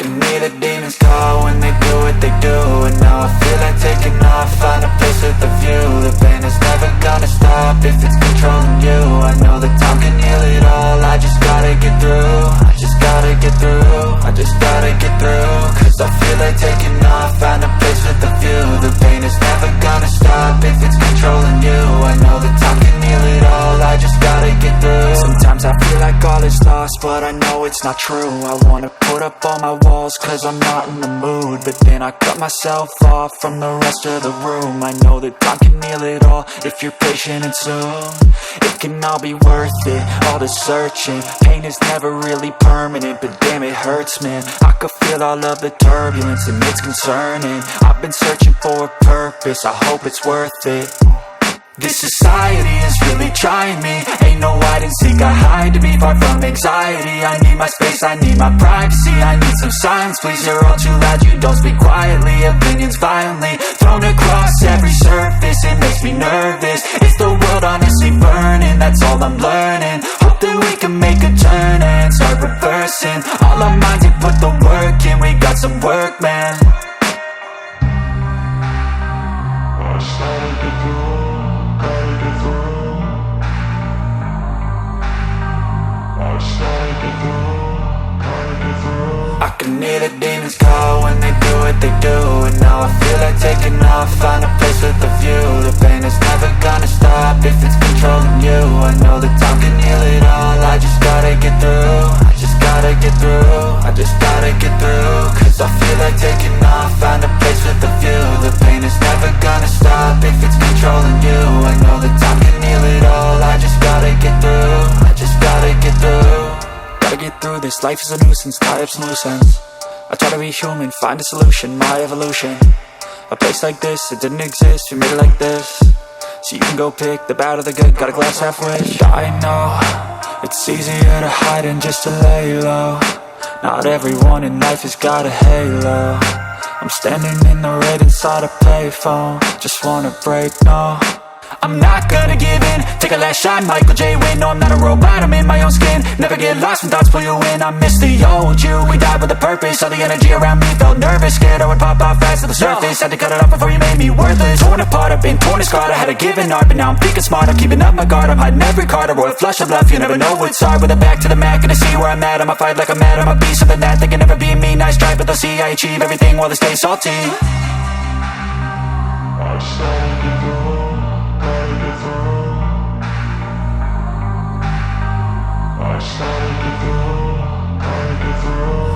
can hear the demons call when they do what they do. And now I feel like taking off, find a place with a view. The pain is never gonna stop if it's controlling you. I know that time can heal it all, I just gotta get through. I just gotta get through, I just gotta get through. Cause I feel like taking off, find a place with a view. The pain is never gonna stop if it's controlling you. I know that time can heal it all, I just gotta get through. Sometimes I feel like all is lost, but I know it's not true. I wanna put up all my walls cause I'm not in the mood, but then I cut myself off from the rest of the room. I know that time can heal it all if you're patient and soon. It can all be worth it, all the searching. Pain is never really permanent, but damn it hurts, man. I could feel all of the turbulence and it's concerning. I've been searching for a purpose, I hope it's worth it. This society is really trying me. Ain't no hide and seek, I hide to be far from anxiety. I need my space, I need my privacy. I need some silence, please, you're all too loud. You don't speak quietly, opinions violently thrown across every surface. It makes me nervous, is the world honestly burning? That's all I'm learning. Hope that we can make a turn and start reversing all our minds and put the work in. We got some work, man. I started to do. I can hear the demons call when they do what they do. And now I feel like taking off, find a place with a view. The pain is never gonna stop if it's controlling you. I know that time can heal it all, I just gotta get through. I just gotta get through, I just gotta get through. Cause I feel like taking off, find a place with a view. The pain is never gonna stop if it's controlling you. I know that time can heal it all, I just gotta get through. I just gotta get through. Gotta get through this, life is a nuisance, tie up some loose ends. I try to be human, find a solution, my evolution. A place like this, it didn't exist, we made it like this. So you can go pick the bad or the good, got a glass halfway. I know, it's easier to hide than just to lay low. Not everyone in life has got a halo. I'm standing in the red inside a payphone. Just wanna break, no, I'm not gonna give in. Take a last shot, Michael J. Win. No, I'm not a robot, I'm in my own skin. Never get lost when thoughts pull you in. I miss the old you, we died with a purpose. All the energy around me felt nervous, scared I would pop off fast to the surface. Had to cut it off before you made me worthless. Torn apart, I've been torn and scarred. I had a given art, but now I'm thinking smart. I'm keeping up my guard, I'm hiding every card. A royal flush of love, you never know what's hard. With a back to the mat, gonna see where I'm at. I'ma fight like I'm mad, I'ma be something that they can never be me. Nice try, but they'll see I achieve everything while they stay salty. I started to do.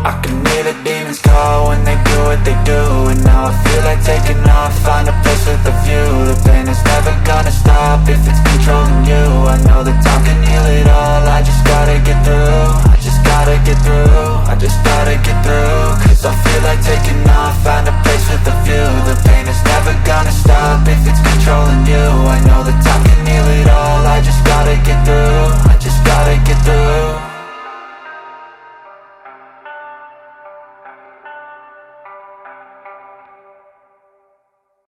I can hear the demons call when they do what they do. And now I feel like taking off, find a place with a view. The pain is never gonna stop if it's controlling you. I know that time can heal it all, I just gotta get through. I just gotta get through, I just gotta get through. Cause I feel like taking